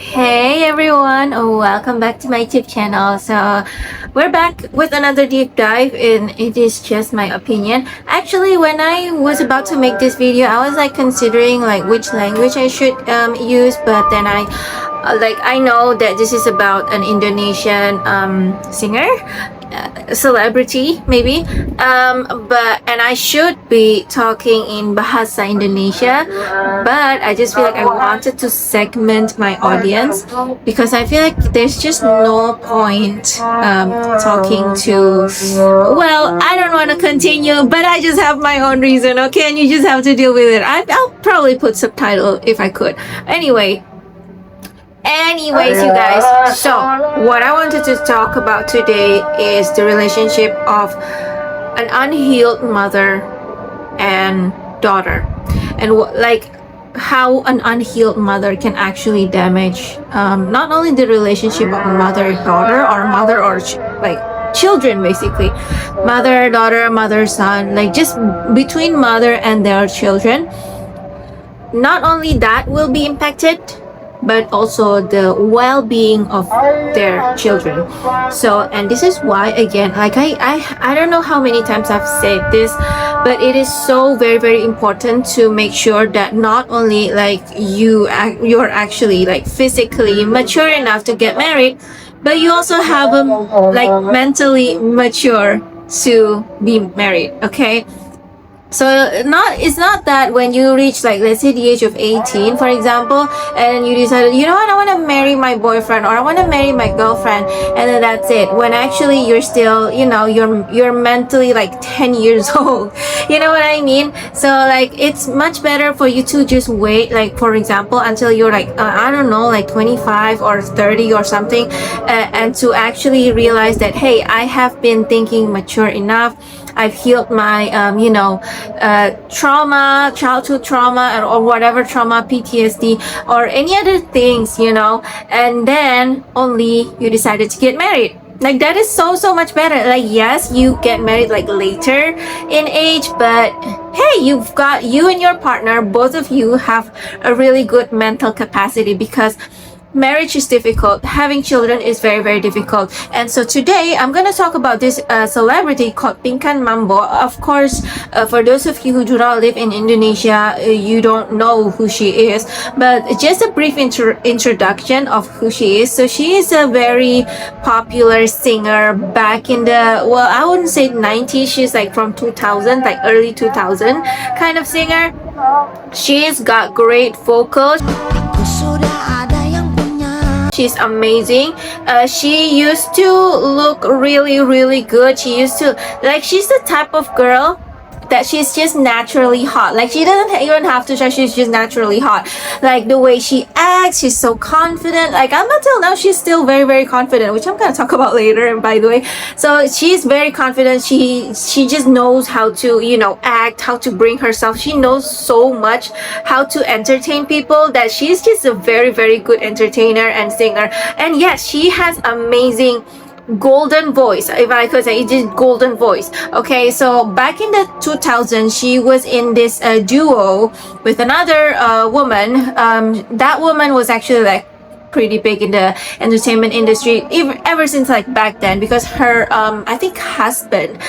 Hey everyone, welcome back to my YouTube channel. So we're back with another deep dive in It Is Just My Opinion. Actually, when I was about to make this video, I was like considering like which language I should use, but then I know that this is about an Indonesian singer, celebrity maybe, and I should be talking in Bahasa Indonesia, but I just feel like I wanted to segment my audience because I feel like there's just no point talking to, well, I don't want to continue, but I just have my own reason, okay, and you just have to deal with it. I'll probably put subtitle if I could. Anyways, you guys, so what I wanted to talk about today is the relationship of an unhealed mother and daughter, and how an unhealed mother can actually damage not only the relationship of mother daughter or mother or children, basically mother daughter, mother son, like just between mother and their children. Not only that will be impacted, but also the well-being of their children. So, and this is why, again, like I don't know how many times I've said this, but it is so very, very important to make sure that not only like you're actually like physically mature enough to get married, but you also have like mentally mature to be married. Okay, so it's not that when you reach like, let's say, the age of 18, for example, and you decided, you know what, I want to marry my boyfriend or I want to marry my girlfriend, and then that's it, when actually you're still, you're mentally like 10 years old. You know what I mean? So like it's much better for you to just wait, like for example, until you're like I don't know, like 25 or 30 or something, and to actually realize that, hey, I have been thinking mature enough, I've healed my trauma, childhood trauma, or whatever trauma, PTSD, or any other things, and then only you decided to get married. Like that is so much better. Like, yes, you get married like later in age, but hey, you and your partner, both of you have a really good mental capacity, because marriage is difficult, having children is very, very difficult. And so today I'm going to talk about this celebrity called Pinkan Mambo. Of course, for those of you who do not live in Indonesia, you don't know who she is, but just a brief introduction of who she is. So she is a very popular singer back in the, well, I wouldn't say 90s, she's like from 2000, like early 2000 kind of singer. She's got great vocals. She's amazing. She used to look really, really good. She used to, like, she's the type of girl that she's just naturally hot. Like, she doesn't even have to try, she's just naturally hot. Like, the way she acts, she's so confident. Like, up until now, she's still very, very confident, which I'm gonna talk about later, by the way. So she's very confident. She just knows how to, act, how to bring herself. She knows so much how to entertain people, that she's just a very, very good entertainer and singer. And yes, she has amazing golden voice, if I could say, it is golden voice. Okay, so back in the 2000s, she was in this duo with another woman. That woman was actually like pretty big in the entertainment industry ever since like back then, because her I think husband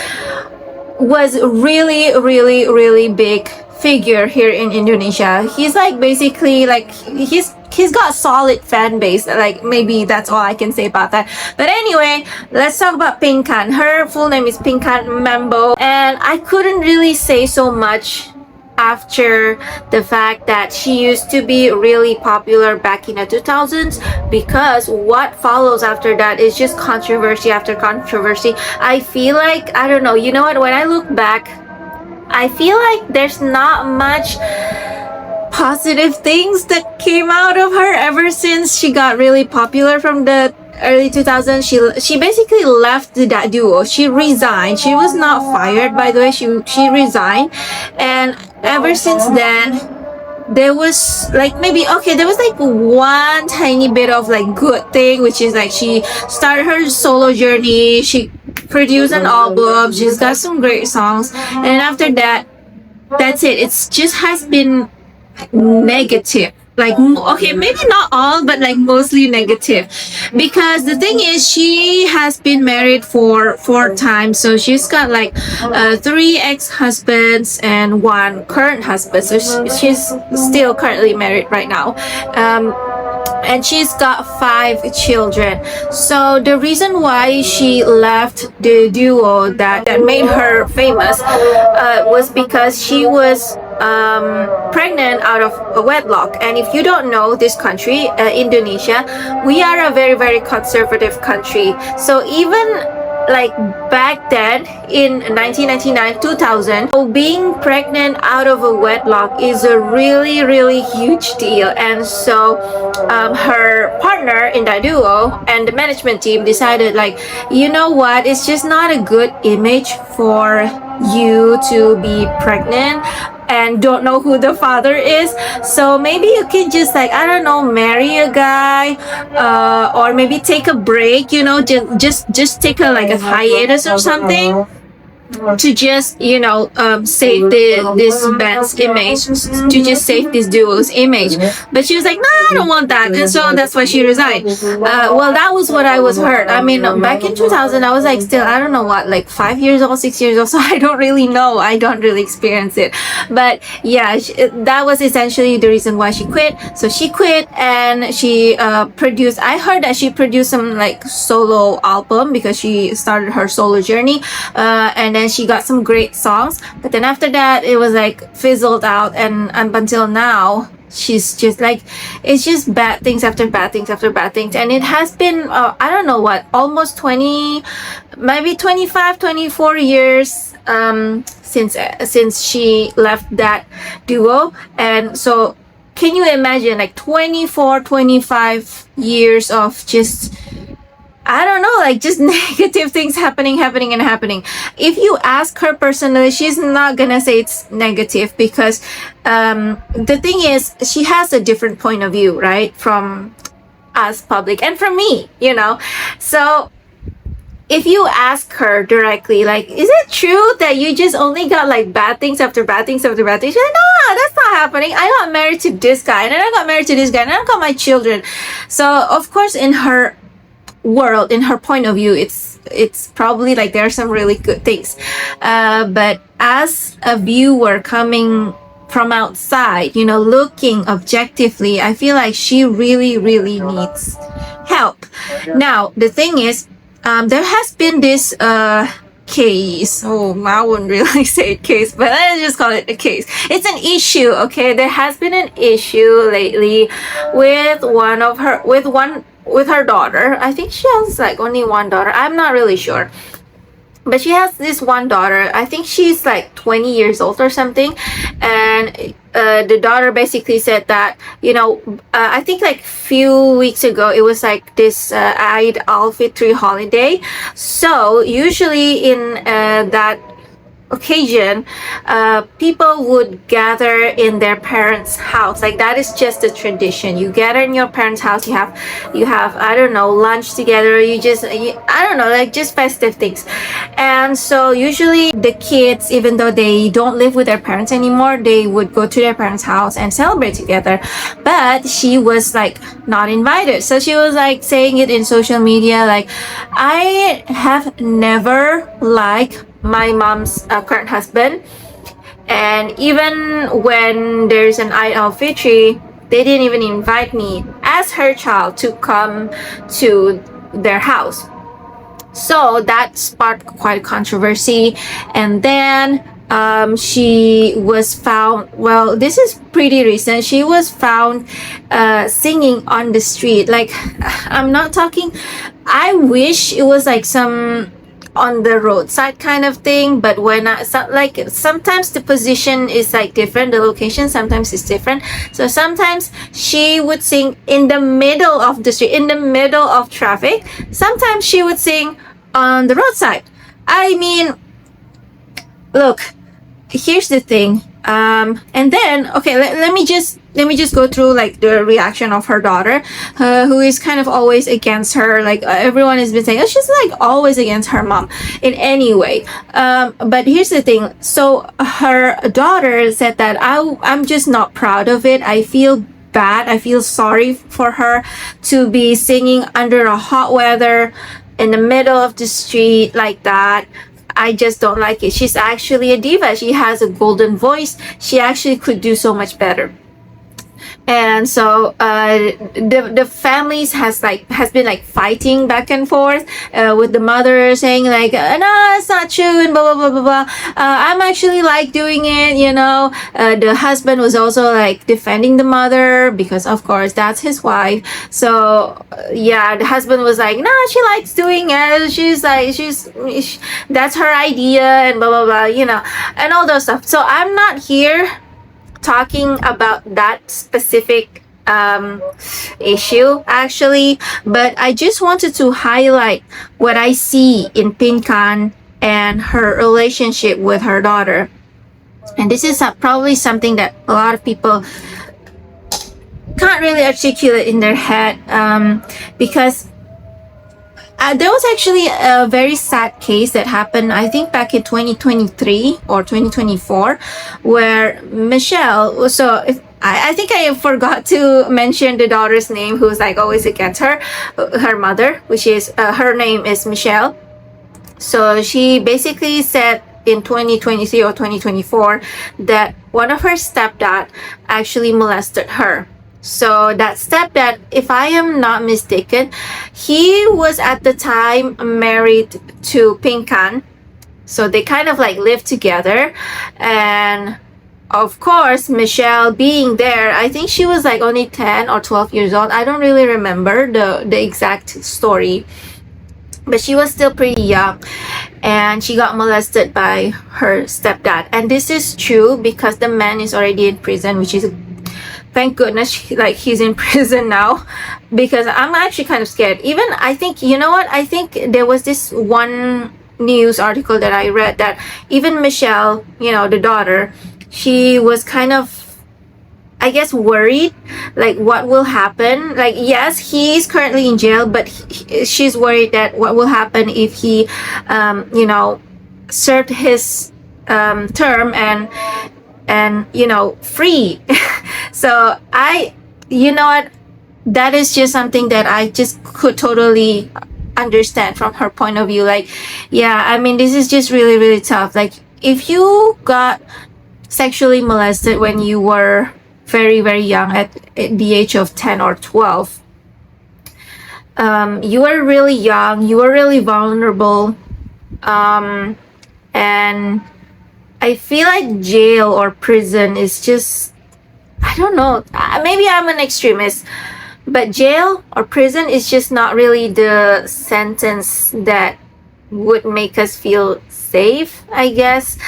was really, really, really big figure here in Indonesia. He's like basically like he's got solid fan base. Like, maybe that's all I can say about that. But anyway, let's talk about Pinkan. Her full name is Pinkan Mambo, and I couldn't really say so much after the fact that she used to be really popular back in the 2000s, because what follows after that is just controversy after controversy. I feel like, I don't know, you know what, when I look back, I feel like there's not much positive things that came out of her ever since she got really popular from the early 2000s. She basically left that duo. She resigned. She was not fired, by the way. She resigned, and ever since then there was like there was like one tiny bit of like good thing, which is like she started her solo journey. She produced an album. She's got some great songs, and after that, that's it. It's just has been negative like okay, maybe not all, but like mostly negative, because the thing is she has been married for 4 times, so she's got like three ex-husbands and one current husband, so she's still currently married right now. And she's got 5 children. So the reason why she left the duo that made her famous was because she was pregnant out of a wedlock. And if you don't know this country, Indonesia, we are a very, very conservative country. So even like back then in 1999 2000, being pregnant out of a wedlock is a really, really huge deal. And so her partner in that duo and the management team decided, like, you know what, it's just not a good image for you to be pregnant and don't know who the father is. So maybe you can just, like, I don't know, marry a guy, or maybe take a break, just take a hiatus or something, to just save this band's image, to just save this duo's image. But she was like, no, I don't want that, and so that's why she resigned. Well, that was what I was heard. I mean, back in 2000, I was like, still, I don't know what, like 5 years old, 6 years old, so I don't really know, I don't really experience it. But yeah, that was essentially the reason why she quit. So she quit, and she produced, I heard that she produced some like solo album, because she started her solo journey, and then she got some great songs. But then after that, it was like fizzled out, and up until now she's just like, it's just bad things after bad things after bad things. And it has been I don't know what, almost 20, maybe 25, 24 years since she left that duo. And so can you imagine, like 24, 25 years of just, I don't know, like just negative things happening. If you ask her personally, she's not gonna say it's negative, because the thing is, she has a different point of view, right, from us public and from me, So if you ask her directly, like, is it true that you just only got like bad things after bad things after bad things? She's like, no, that's not happening. I got married to this guy, and then I got married to this guy, and I got my children. So of course, in her world, in her point of view, it's probably like there are some really good things, but as a viewer coming from outside, looking objectively, I feel like she really, really needs help. Now the thing is, there has been this case. Oh, I wouldn't really say case, but let's just call it a case. It's an issue, okay? There has been an issue lately with with her daughter. I think she has like only one daughter. I'm not really sure. But she has this one daughter. I think she's like 20 years old or something. And the daughter basically said that, I think like few weeks ago, it was like this Eid al-Fitr holiday. So usually in that occasion, people would gather in their parents' house. Like that is just a tradition. You gather in your parents' house. You have I don't know, lunch together. I don't know, like just festive things. And so usually the kids, even though they don't live with their parents anymore, they would go to their parents' house and celebrate together. But she was like not invited. So she was like saying it in social media, like, I have never liked my mom's current husband, and even when there's an Eid al-Fitr, they didn't even invite me as her child to come to their house. So that sparked quite controversy. And then she was found, well, this is pretty recent, she was found singing on the street. Like, I'm not talking, I wish it was like some on the roadside kind of thing, but when sometimes the position is like different, the location sometimes is different. So sometimes she would sing in the middle of the street, in the middle of traffic. Sometimes she would sing on the roadside. I mean, look, here's the thing. And then, okay, let me just go through like the reaction of her daughter, who is kind of always against her. Like everyone has been saying, oh, she's like always against her mom in any way. But here's the thing. So her daughter said that I'm just not proud of it. I feel bad. I feel sorry for her to be singing under a hot weather in the middle of the street like that. I just don't like it. She's actually a diva. She has a golden voice. She actually could do so much better. And so the families has been like fighting back and forth, with the mother saying like, no, it's not true, and blah blah blah blah blah. I'm actually like doing it, you know. The husband was also like defending the mother because of course that's his wife. So yeah, the husband was like, no, she likes doing it, she's like that's her idea, and blah blah blah, you know, and all those stuff. So I'm not here talking about that specific issue actually, but I just wanted to highlight what I see in Pinkan and her relationship with her daughter. And this is probably something that a lot of people can't really articulate in their head, because there was actually a very sad case that happened, I think, back in 2023 or 2024, where Michelle. So I think I forgot to mention the daughter's name, who's like always against her mother, which is her name is Michelle. So she basically said in 2023 or 2024 that one of her stepdad actually molested her. So that stepdad, if I am not mistaken, he was at the time married to Pinkan. So they kind of like lived together. And of course, Michelle being there, I think she was like only 10 or 12 years old. I don't really remember the exact story. But she was still pretty young, and she got molested by her stepdad. And this is true because the man is already in prison, which is, thank goodness, like he's in prison now, because I'm actually kind of scared. Even I think, you know what, I think there was this one news article that I read that even Michelle, you know, the daughter, she was kind of, I guess, worried, like what will happen. Like, yes, he's currently in jail, but she's worried that what will happen if he, you know, served his term and you know, free. So you know what, that is just something that I just could totally understand from her point of view. Like, yeah, I mean, this is just really, really tough. Like, if you got sexually molested when you were very, very young, at the age of 10 or 12, you were really young, you were really vulnerable, and I feel like jail or prison is just, I don't know, maybe I'm an extremist, but jail or prison is just not really the sentence that would make us feel safe, I guess.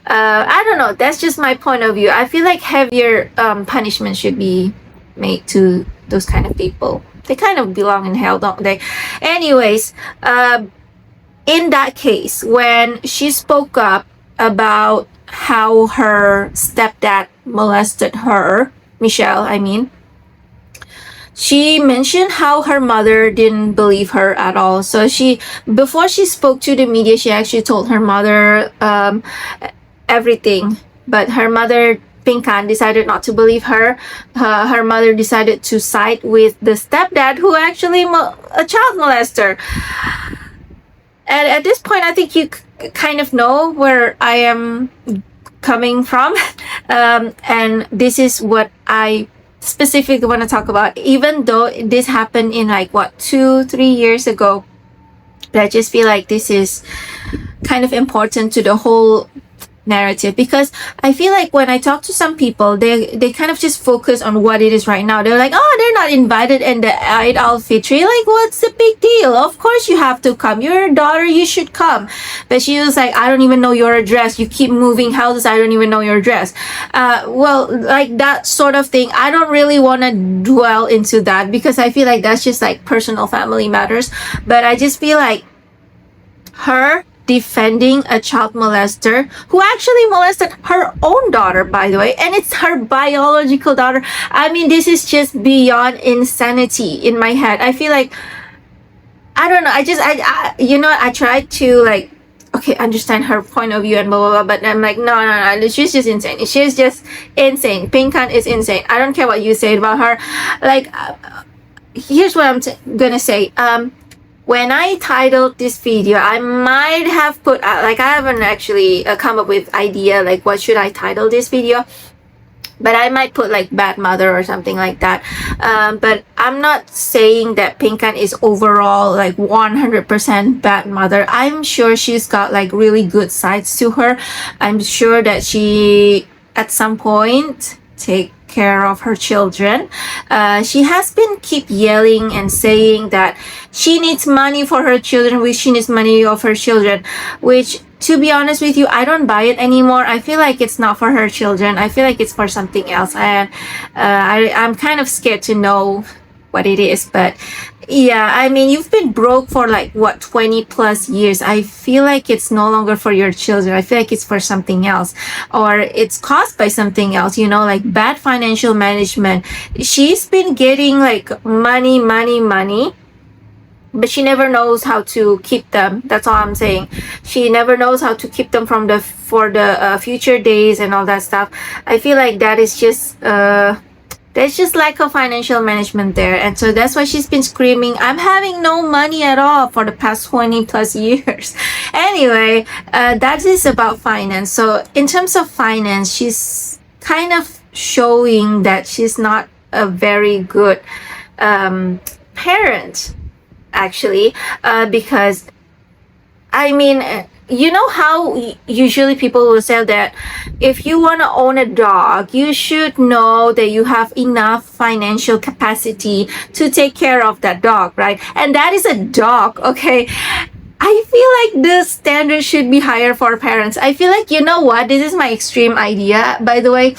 I don't know, that's just my point of view. I feel like heavier punishment should be made to those kind of people. They kind of belong in hell, don't they? Anyways, in that case, when she spoke up about how her stepdad molested her, Michelle, I mean, she mentioned how her mother didn't believe her at all. So before she spoke to the media, she actually told her mother everything. But her mother, Pinkan, decided not to believe her. Her mother decided to side with the stepdad, who actually a child molester. And at this point, I think you kind of know where I am coming from. And this is what I specifically want to talk about, even though this happened in like 2-3 years ago. But I just feel like this is kind of important to the whole narrative, because I feel like when I talk to some people, they kind of just focus on what it is right now. They're like, oh, they're not invited in the Eid al-Fitr. Like, what's the big deal? Of course you have to come. Your daughter, you should come. But she was like, I don't even know your address. You keep moving houses. I don't even know your address. Well, like that sort of thing. I don't really want to dwell into that, because I feel like that's just like personal family matters. But I just feel like her defending a child molester who actually molested her own daughter, by the way, and it's her biological daughter. I mean, this is just beyond insanity in my head. I feel like, I don't know, I tried to like, okay, understand her point of view and blah blah blah. But I'm like, no, no, no. She's just insane. She's just insane. Pinkan is insane. I don't care what you say about her. Like, here's what I'm gonna say. When I titled this video, I might have put like, I haven't actually come up with idea like what should I title this video, but I might put like bad mother or something like that. But I'm not saying that Pinkan is overall like 100% bad mother. I'm sure she's got like really good sides to her. I'm sure that she at some point take care of her children. She has been keep yelling and saying that she needs money for her children, which she needs money of her children, which, to be honest with you, I don't buy it anymore. I feel like it's not for her children. I feel like it's for something else, and I'm kind of scared to know what it is. But yeah, I mean, you've been broke for like what, 20 plus years. I feel like it's no longer for your children. I feel like it's for something else, or it's caused by something else, you know, like bad financial management. She's been getting like money, but she never knows how to keep them. That's all I'm saying. She never knows how to keep them for the future days and all that stuff. I feel like that is just there's just lack of financial management there, and so that's why she's been screaming, I'm having no money at all, for the past 20 plus years. Anyway, that is about finance. So in terms of finance, she's kind of showing that she's not a very good parent, actually, because I mean, you know how usually people will say that if you want to own a dog, you should know that you have enough financial capacity to take care of that dog, right? And that is a dog, okay? I feel like the standard should be higher for parents. I feel like, you know what? This is my extreme idea, by the way,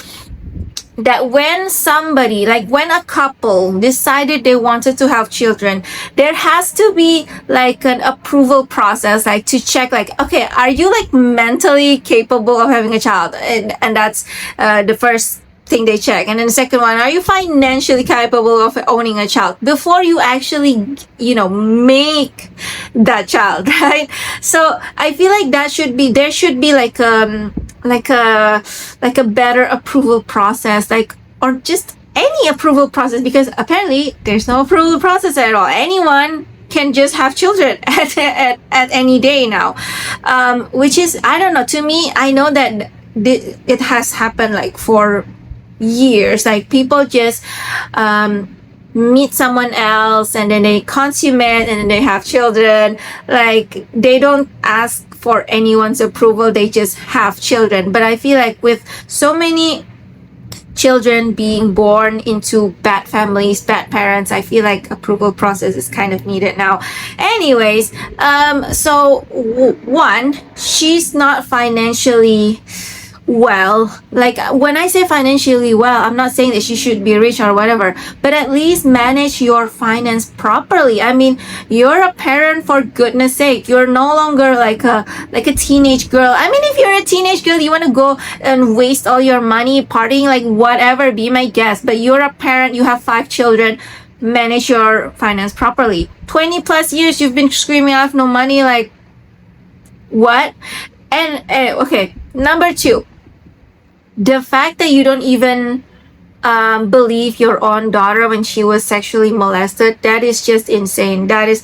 that when somebody, like when a couple decided they wanted to have children, there has to be like an approval process, like to check like, okay, are you like mentally capable of having a child? And that's the first thing they check. And then the second one, are you financially capable of owning a child, before you actually, you know, make that child, right? So I feel like that should be, there should be like a better approval process, like, or just any approval process, because apparently there's no approval process at all. Anyone can just have children at any day now, which is, I don't know, to me, I know that it has happened like for years. Like people just meet someone else and then they consummate and then they have children. Like they don't ask for anyone's approval, they just have children. But I feel like with so many children being born into bad families, bad parents, I feel like approval process is kind of needed now. Anyways, so one, she's not financially well. Like when I say financially well, I'm not saying that she should be rich or whatever, but at least manage your finance properly. I mean, you're a parent, for goodness sake. You're no longer like a teenage girl. I mean, if you're a teenage girl, you want to go and waste all your money partying, like whatever, be my guest. But you're a parent, you have 5 children, manage your finance properly. 20 plus years you've been screaming, I have no money, like what? And okay, number 2, the fact that you don't even believe your own daughter when she was sexually molested, that is just insane. That is,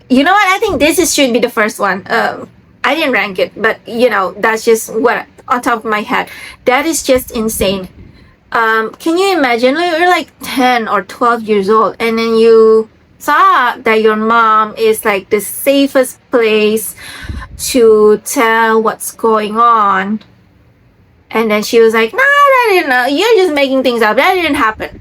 you know what, I think this should be the first one. I didn't rank it, but you know, that's just what on top of my head. That is just insane. Can you imagine, you're like 10 or 12 years old, and then you thought that your mom is like the safest place to tell what's going on, and then she was like, nah, that didn't know, you're just making things up, that didn't happen.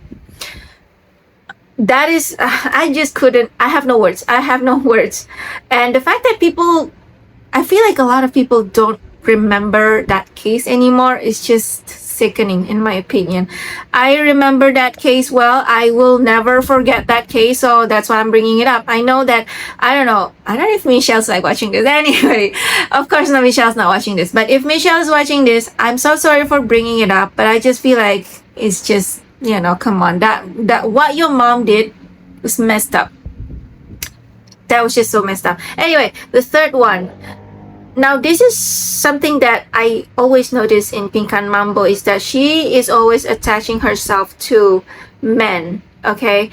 That is, I just couldn't, I have no words. And the fact that people, I feel like a lot of people don't remember that case anymore is just sickening, in my opinion. I remember that case well. I will never forget that case, so that's why I'm bringing it up. I know that, I don't know if Michelle's like watching this. Anyway, of course no, Michelle's not watching this, but if Michelle is watching this, I'm so sorry for bringing it up, but I just feel like it's just, you know, come on, that what your mom did was messed up. That was just so messed up. Anyway, the third one, Now, this is something that I always notice in Pinkan Mambo, is that she is always attaching herself to men. Okay,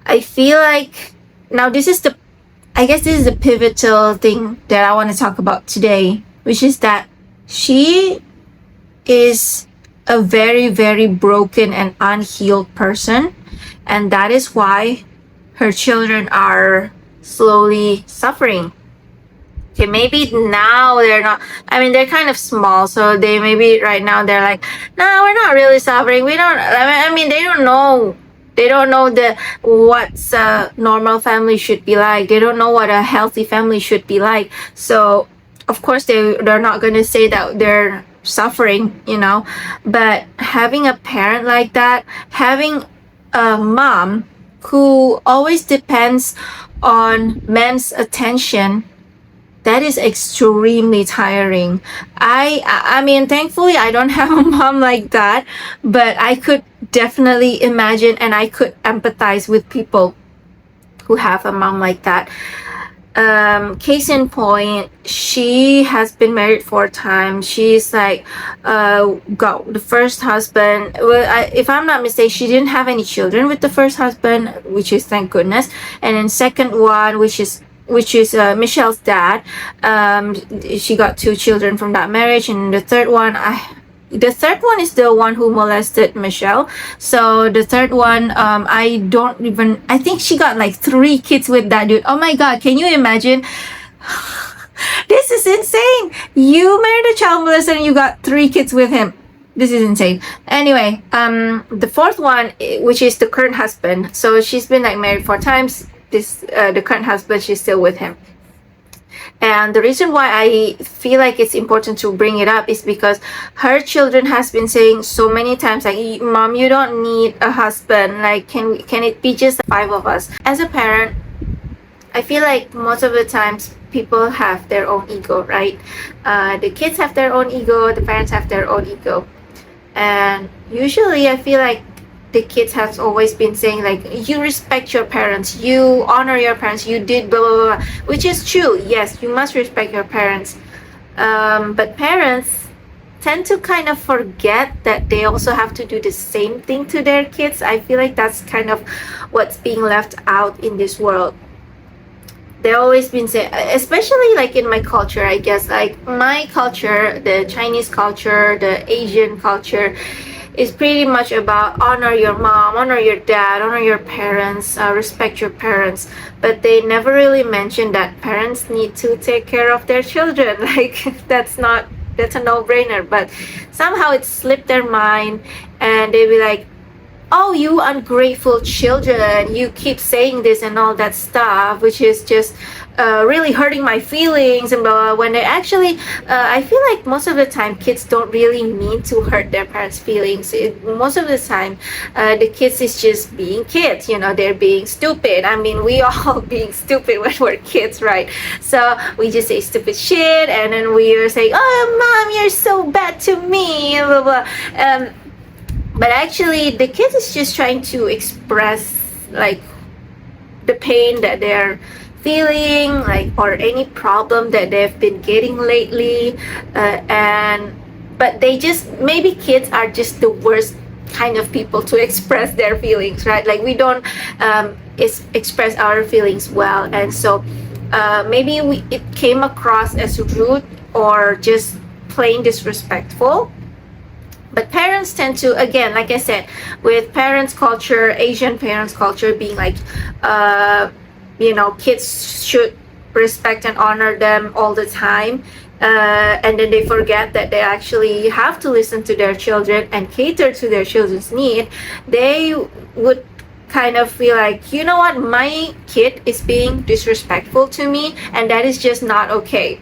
I feel like now this is the, I guess this is the pivotal thing that I want to talk about today, which is that she is a very, very broken and unhealed person, and that is why her children are slowly suffering. Okay, maybe now they're not, I mean, they're kind of small, so they maybe right now they're like, no, we're not really suffering. We don't, I mean, they don't know. They don't know what's a normal family should be like. They don't know what a healthy family should be like. So, of course, they're not going to say that they're suffering, you know. But having a parent like that, having a mom who always depends on men's attention, that is extremely tiring. I mean, thankfully I don't have a mom like that, but I could definitely imagine and I could empathize with people who have a mom like that. Case in point, she has been married 4 times. She's like got the first husband, well, if I'm not mistaken, she didn't have any children with the first husband, which is thank goodness. And then second one, which is Michelle's dad. She got 2 children from that marriage, and the third one is the one who molested Michelle. So the third one, I think she got like 3 kids with that dude. Oh my god, can you imagine? This is insane. You married a child molester and you got 3 kids with him. This is insane. Anyway, the fourth one, which is the current husband. So she's been like married 4 times. The current husband, she's still with him. And the reason why I feel like it's important to bring it up is because her children has been saying so many times, like, Mom, you don't need a husband. Like, can it be just 5 of us? As a parent, I feel like most of the times people have their own ego, right? The kids have their own ego, the parents have their own ego. And usually I feel like the kids have always been saying, like, you respect your parents, you honor your parents, you did blah blah blah, which is true. Yes, you must respect your parents, but parents tend to kind of forget that they also have to do the same thing to their kids. I feel like that's kind of what's being left out in this world. They always been saying, especially like in my culture, I guess, like my culture, the Chinese culture, the Asian culture, is pretty much about honor your mom, honor your dad, honor your parents, respect your parents. But they never really mention that parents need to take care of their children. Like, that's a no-brainer. But somehow it slipped their mind, and they be like, oh, you ungrateful children, you keep saying this and all that stuff, which is just really hurting my feelings and blah, blah, blah. When they actually, I feel like most of the time kids don't really mean to hurt their parents' feelings. Most of the time, the kids is just being kids, you know, they're being stupid. I mean, we all being stupid when we're kids, right? So we just say stupid shit, and then we are saying, oh, Mom, you're so bad to me, blah, blah. But actually, the kid is just trying to express, like, the pain that they're feeling, like, or any problem that they've been getting lately. But they just, maybe kids are just the worst kind of people to express their feelings, right? Like, we don't express our feelings well. And so maybe it came across as rude or just plain disrespectful. But parents tend to, again, like I said, with parents' culture, Asian parents' culture being like, kids should respect and honor them all the time. And then they forget that they actually have to listen to their children and cater to their children's need. They would kind of feel like, you know what, my kid is being disrespectful to me, and that is just not okay.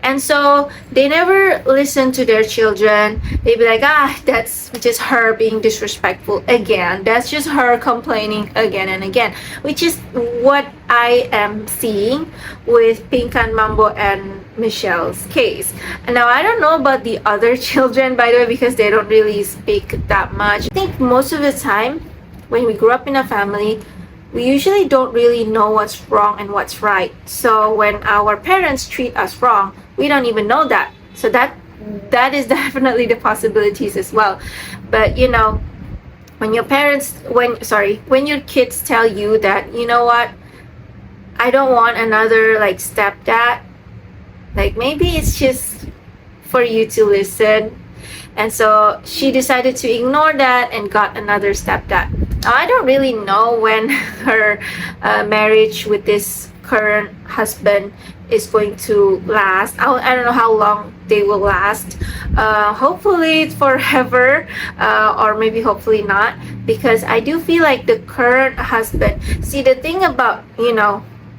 And so they never listen to their children. They'd be like, that's just her being disrespectful again. That's just her complaining again and again, which is what I am seeing with Pinkan Mambo and Michelle's case. And now I don't know about the other children, by the way, because they don't really speak that much. I think most of the time when we grew up in a family, we usually don't really know what's wrong and what's right. So when our parents treat us wrong, we don't even know that. So that is definitely the possibilities as well. But when your parents when your kids tell you that, you know what, I don't want another like stepdad, like maybe it's just for you to listen. And so she decided to ignore that and got another stepdad. Now, I don't really know when her marriage with this current husband is going to last. I don't know how long they will last. Hopefully it's forever, or maybe hopefully not, because I do feel like the current husband, see, the thing about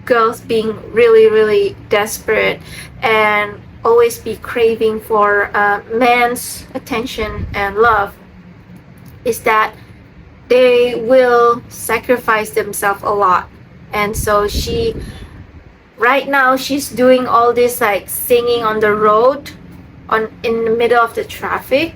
girls being really really desperate and always be craving for man's attention and love is that they will sacrifice themselves a lot. And so right now she's doing all this like singing on the road, in the middle of the traffic.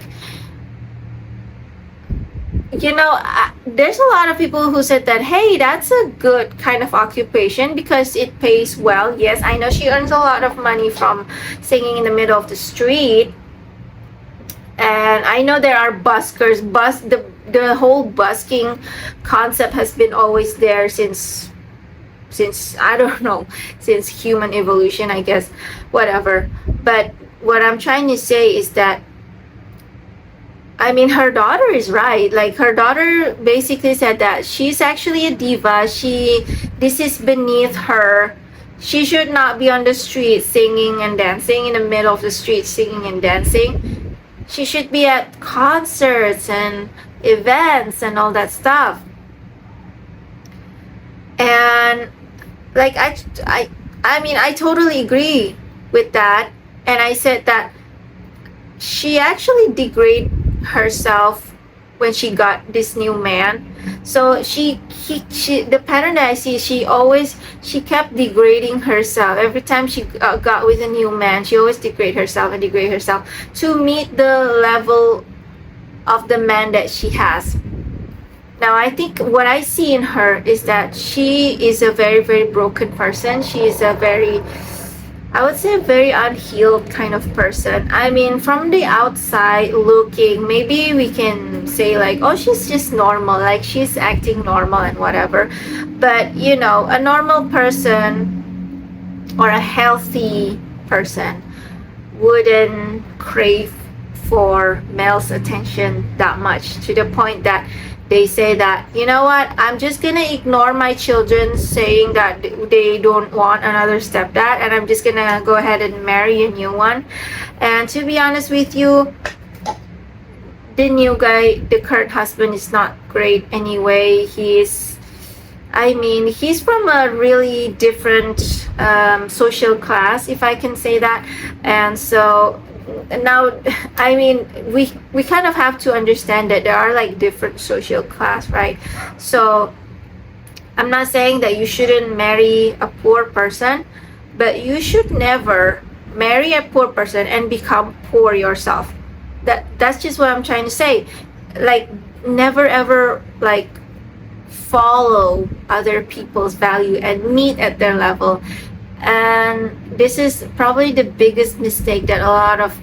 There's a lot of people who said that, hey, that's a good kind of occupation because it pays well. Yes, I know she earns a lot of money from singing in the middle of the street. And I know there are buskers. The whole busking concept has been always there since I don't know, since human evolution, I guess, whatever. But what I'm trying to say is that, I mean, her daughter is right. Like, her daughter basically said that she's actually a diva. This is beneath her. She should not be on the street singing and dancing, in the middle of the street singing and dancing. She should be at concerts and events and all that stuff. And like, I totally agree with that. And I said that she actually degraded herself when she got this new man. So she the pattern that I see, she kept degrading herself every time she got with a new man. She always degrade herself to meet the level of the man that she has. Now, I think what I see in her is that she is a very very broken person. She is a very, I would say, a very unhealed kind of person. I mean, from the outside looking, maybe we can say like, oh, she's just normal, like she's acting normal and whatever. But a normal person or a healthy person wouldn't crave for male's attention that much, to the point that they say that, you know what, I'm just gonna ignore my children saying that they don't want another stepdad, and I'm just gonna go ahead and marry a new one. And to be honest with you, the new guy, the current husband, is not great anyway. He's from a really different social class, if I can say that. And so now, I mean, we kind of have to understand that there are like different social class, right? So I'm not saying that you shouldn't marry a poor person, but you should never marry a poor person and become poor yourself. That's just what I'm trying to say. Like, never ever like follow other people's value and meet at their level. And this is probably the biggest mistake that a lot of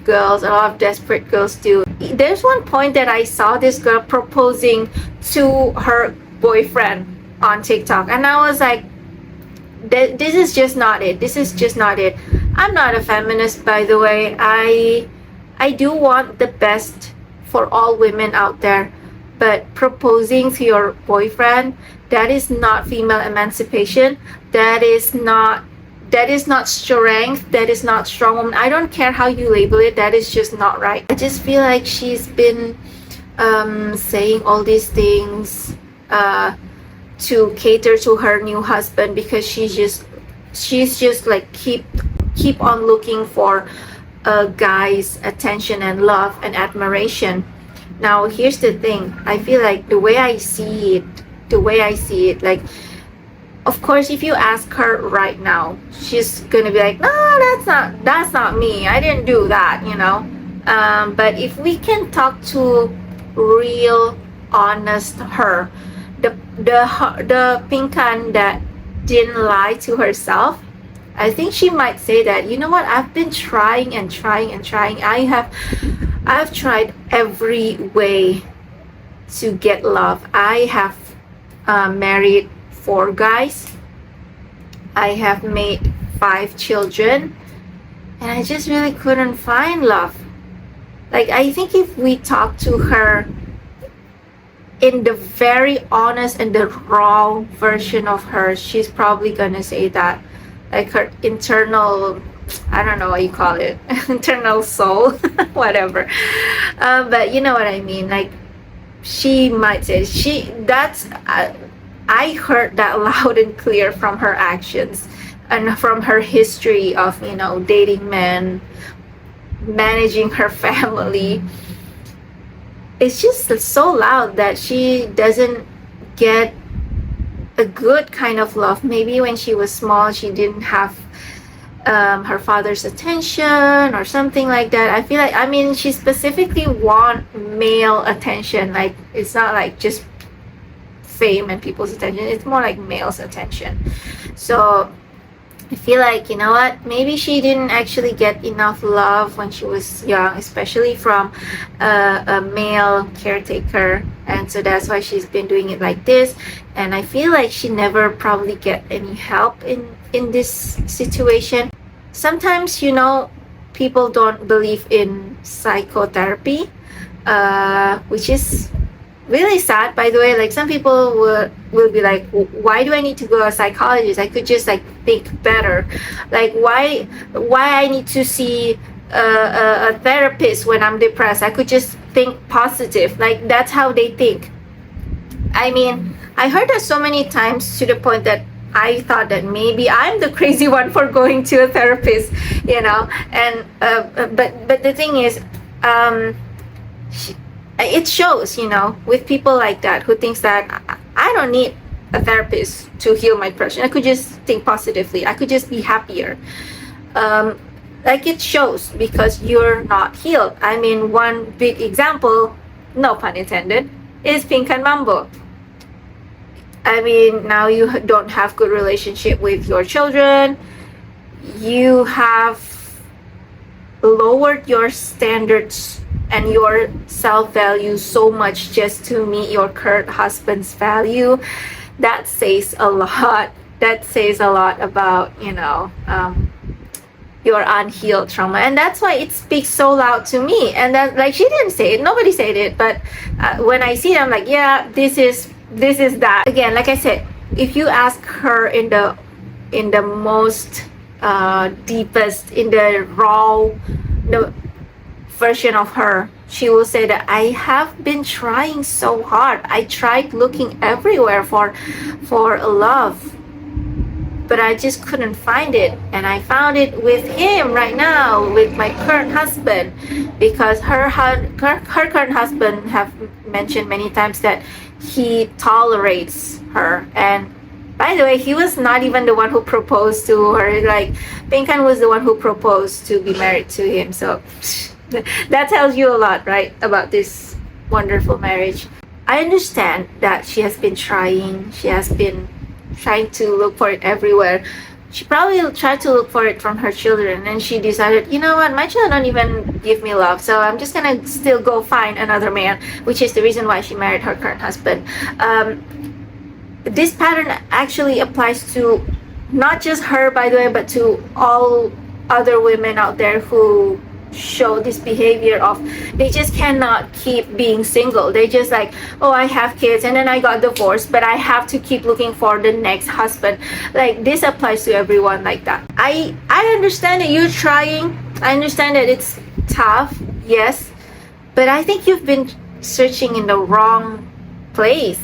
desperate girls do. There's one point that I saw this girl proposing to her boyfriend on TikTok, and I was like, this is just not it. I'm not a feminist, by the way. I do want the best for all women out there, but proposing to your boyfriend, that is not female emancipation. That is not strength. That is not strong woman. I don't care how you label it. That is just not right. I just feel like she's been saying all these things to cater to her new husband, because she's just like keep on looking for a guy's attention and love and admiration. Now, here's the thing. I feel like the way I see it, like, of course, if you ask her right now, she's gonna be like, no, that's not me. I didn't do that, But if we can talk to real, honest her, the the Pinkan that didn't lie to herself, I think she might say that, you know what, I've been trying and trying and trying. I've tried every way to get love. I have married 4 guys. I have made 5 children, and I just really couldn't find love. Like, I think if we talk to her in the very honest and the raw version of her, she's probably gonna say that, like, her internal, I don't know what you call it, internal soul, whatever. But you know what I mean. Like, she might say I heard that loud and clear from her actions and from her history of, you know, dating men, managing her family. It's just so loud that she doesn't get a good kind of love. Maybe when she was small, she didn't have her father's attention or something like that. I feel like, I mean, she specifically want male attention. Like, it's not like just fame and people's attention. It's more like male's attention. So I feel like, you know what, maybe she didn't actually get enough love when she was young, especially from a male caretaker, and so that's why she's been doing it like this. And I feel like she never probably get any help in this situation. Sometimes, you know, people don't believe in psychotherapy, which is really sad, by the way. Like, some people will be like, why do I need to go to a psychologist? I could just like think better. Like, why I need to see a therapist when I'm depressed? I could just think positive. Like, that's how they think. I mean, I heard that so many times to the point that I thought that maybe I'm the crazy one for going to a therapist, you know. And but the thing is, it shows, you know, with people like that who thinks that I don't need a therapist to heal my depression. I could just think positively. I could just be happier. Like, it shows because you're not healed. I mean, one big example, no pun intended, is Pinkan Mambo. I mean, now you don't have good relationship with your children. You have lowered your standards and your self-value so much just to meet your current husband's value. That says a lot. That says a lot about, you know, your unhealed trauma. And that's why it speaks so loud to me. And that, like, she didn't say it, nobody said it, but when I see it, I'm like, yeah, this is that. Again, like I said, if you ask her in the most deepest, in the raw, the version of her, she will say that I have been trying so hard. I tried looking everywhere for love, but I just couldn't find it. And I found it with him right now, with my current husband, because her current husband have mentioned many times that he tolerates her. And by the way, he was not even the one who proposed to her. Like, Pinkan was the one who proposed to be married to him. So that tells you a lot, right, about this wonderful marriage. I understand that she has been trying. She has been trying to look for it everywhere. She probably tried to look for it from her children, and she decided, you know what, my children don't even give me love, so I'm just gonna still go find another man, which is the reason why she married her current husband. This pattern actually applies to not just her, by the way, but to all other women out there who show this behavior of, they just cannot keep being single. They just like, oh, I have kids and then I got divorced, but I have to keep looking for the next husband. Like, this applies to everyone like that. I understand that you're trying. I understand that it's tough, yes, but I think you've been searching in the wrong place.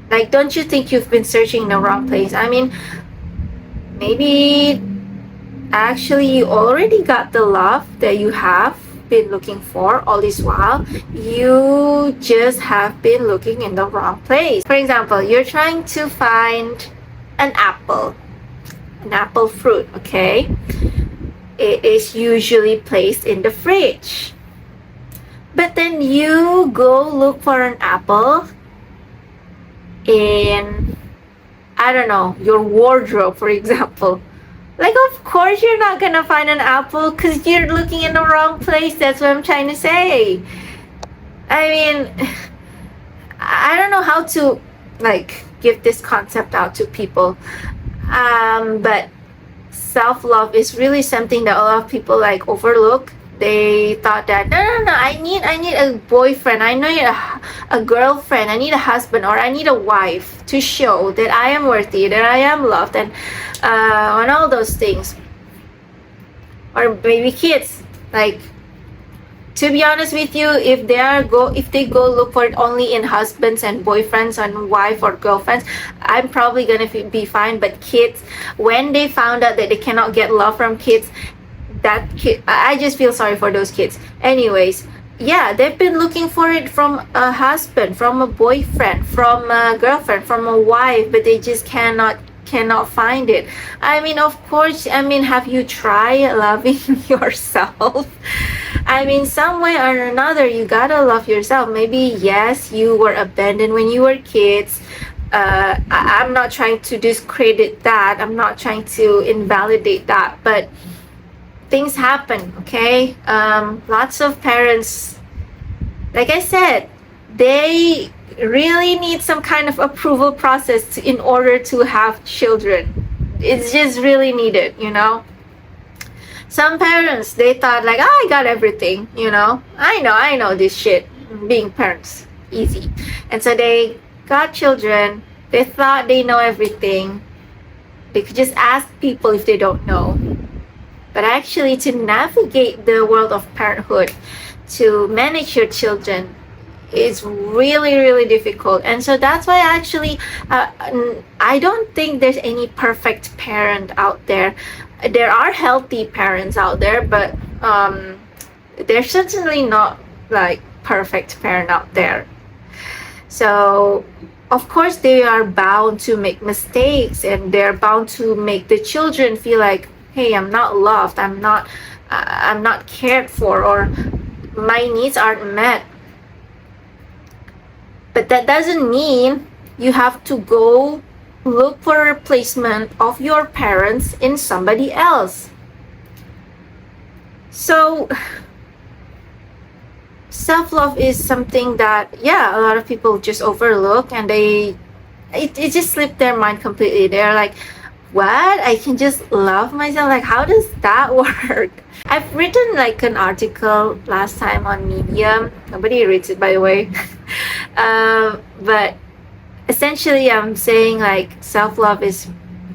Like, don't you think you've been searching in the wrong place? I mean, maybe actually you already got the love that you have been looking for all this while. You just have been looking in the wrong place. For example, you're trying to find an apple fruit, okay? It is usually placed in the fridge, but then you go look for an apple in, I don't know, your wardrobe, for example. Like, of course, you're not gonna find an apple because you're looking in the wrong place. That's what I'm trying to say. I mean, I don't know how to, like, give this concept out to people. But self-love is really something that a lot of people like overlook. They thought that no, I need a boyfriend, I need a girlfriend, I need a husband, or I need a wife to show that I am worthy, that I am loved, and all those things. Or maybe kids, like, to be honest with you, if they go look for it only in husbands and boyfriends and wife or girlfriends, I'm probably gonna be fine. But kids, when they found out that they cannot get love from kids, I just feel sorry for those kids. Anyways, yeah, they've been looking for it from a husband, from a boyfriend, from a girlfriend, from a wife, but they just cannot find it. I mean, of course, I mean, have you tried loving yourself? I mean, some way or another, you gotta love yourself. Maybe, yes, you were abandoned when you were kids. I'm not trying to discredit that. I'm not trying to invalidate that. But things happen, okay? Lots of parents, like I said, they really need some kind of approval process in order to have children. It's just really needed, you know? Some parents, they thought like, oh, I got everything, you know? I know this shit. Being parents, easy. And so they got children. They thought they know everything. They could just ask people if they don't know. But actually, to navigate the world of parenthood, to manage your children, is really, really difficult. And so that's why actually, I don't think there's any perfect parent out there. There are healthy parents out there, but there's certainly not like perfect parent out there. So of course they are bound to make mistakes, and they're bound to make the children feel like, hey, I'm not loved, I'm not cared for, or my needs aren't met. But that doesn't mean you have to go look for a replacement of your parents in somebody else. So self-love is something that, yeah, a lot of people just overlook, and it just slipped their mind completely. They're like, what? I can just love myself? Like, how does that work? I've written like an article last time on Medium. Nobody reads it, by the way. But essentially I'm saying like self-love is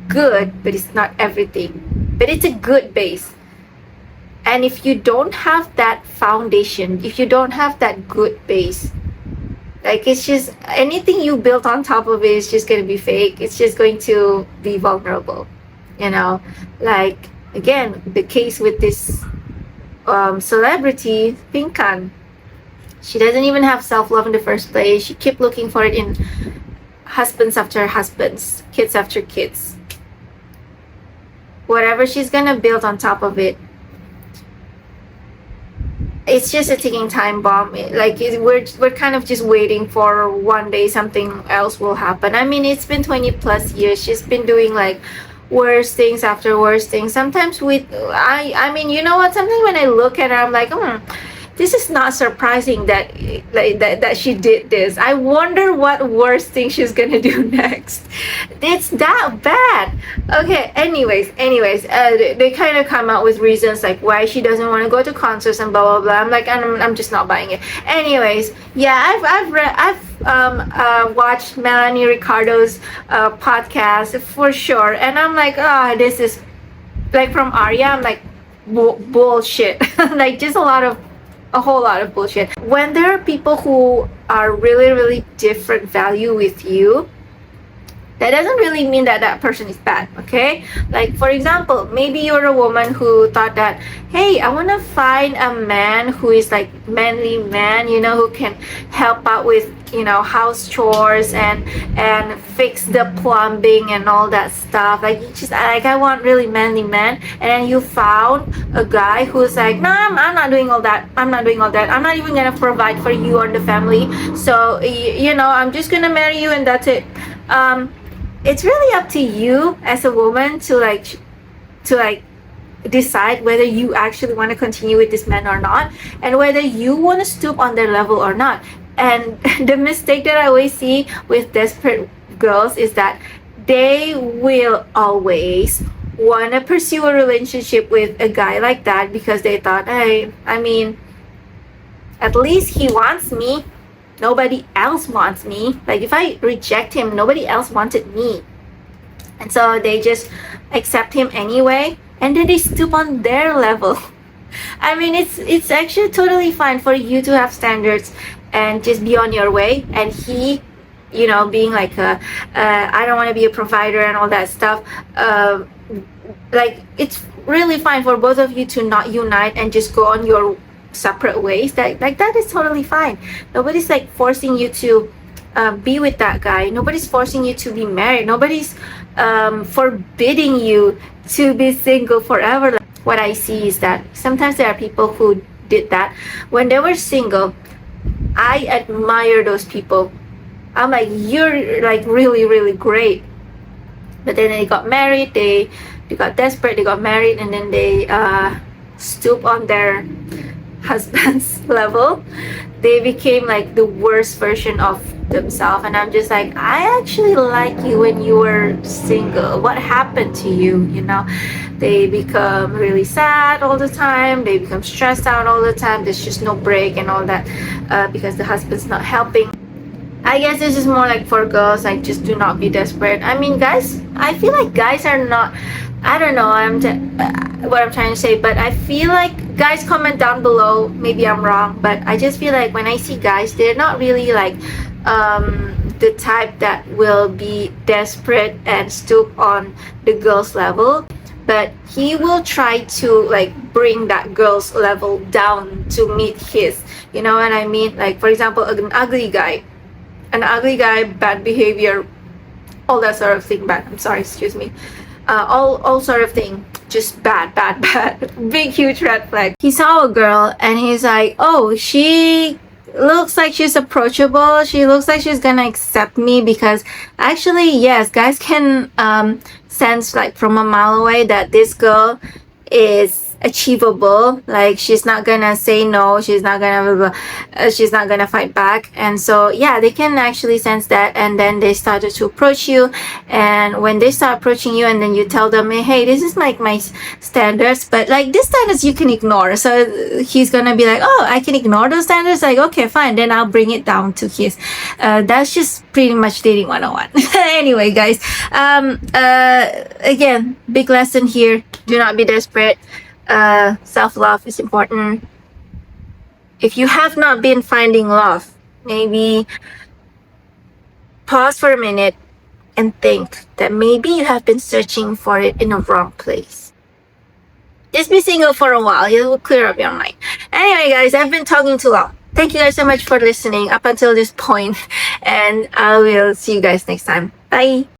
good, but it's not everything. But it's a good base. And if you don't have that foundation, if you don't have that good base, like, it's just anything you build on top of it is just going to be fake. It's just going to be vulnerable, you know? Like, again, the case with this celebrity, Pinkan. She doesn't even have self-love in the first place. She kept looking for it in husbands after husbands, kids after kids. Whatever she's going to build on top of it, it's just a ticking time bomb. Like, we're kind of just waiting for one day something else will happen. I mean, it's been 20 plus years. She's been doing like worse things after worse things. Sometimes I mean, you know what? Sometimes when I look at her, I'm like, this is not surprising that that she did this. I wonder what worst thing she's gonna do next. It's that bad. Okay, anyways, they kind of come out with reasons like why she doesn't want to go to concerts and blah blah blah. I'm like, I'm just not buying it. Anyways, yeah, I've watched Melanie Ricardo's podcast for sure, and I'm like, this is like from Arya. I'm like, bullshit. Like, just a whole lot of bullshit. When there are people who are really, really different value with you, that doesn't really mean that that person is bad, okay? Like, for example, maybe you're a woman who thought that, hey, I want to find a man who is like manly man, you know, who can help out with house chores and fix the plumbing and all that stuff. Like, you just like, I want really manly man, and then you found a guy who's like, no, I'm not doing all that. I'm not doing all that. I'm not even gonna provide for you or the family. So I'm just gonna marry you and that's it. It's really up to you as a woman to like decide whether you actually want to continue with this man or not, and whether you want to stoop on their level or not. And the mistake that I always see with desperate girls is that they will always want to pursue a relationship with a guy like that because they thought, hey, I mean, at least he wants me. Nobody else wants me. Like, if I reject him, nobody else wanted me. And so they just accept him anyway, and then they stoop on their level. I mean, it's actually totally fine for you to have standards and just be on your way, and he, being like I don't want to be a provider and all that stuff. Like, it's really fine for both of you to not unite and just go on your separate ways. That is totally fine. Nobody's like forcing you to be with that guy. Nobody's forcing you to be married. Nobody's forbidding you to be single forever. Like, what I see is that sometimes there are people who did that when they were single. I admire those people. I'm like, you're like really, really great. But then they got married, they got desperate, they got married, and then they stoop on their husband's level. They became like the worst version of themselves, and I'm just like, I actually like you when you were single. What happened to you? They become really sad all the time, they become stressed out all the time, there's just no break and all that, because the husband's not helping. I guess this is more like for girls, like, just do not be desperate. I mean, guys, I feel like guys are not, I don't know what I'm trying to say, but I feel like guys, comment down below, maybe I'm wrong, but I just feel like when I see guys, they're not really like the type that will be desperate and stoop on the girl's level, but he will try to like bring that girl's level down to meet his, you know what I mean? Like, for example, an ugly guy, bad behavior, all that sort of thing. Excuse me, all sort of thing, just bad, big huge red flag. He saw a girl and he's like, oh, she looks like she's approachable, she looks like she's gonna accept me, because actually, yes, guys can sense like from a mile away that this girl is achievable. Like, she's not gonna say no, she's not gonna fight back. And so yeah, they can actually sense that, and then they started to approach you. And when they start approaching you, and then you tell them, hey, this is like my standards, but like, these standards you can ignore. So he's gonna be like, oh, I can ignore those standards? Like, okay, fine, then I'll bring it down to his. That's just pretty much dating 101. Anyway, guys, again, big lesson here: do not be desperate. Self-love is important. If you have not been finding love, maybe pause for a minute and think that maybe you have been searching for it in the wrong place. Just be single for a while, it will clear up your mind. Anyway, guys, I've been talking too long. Thank you guys so much for listening up until this point, and I will see you guys next time. Bye.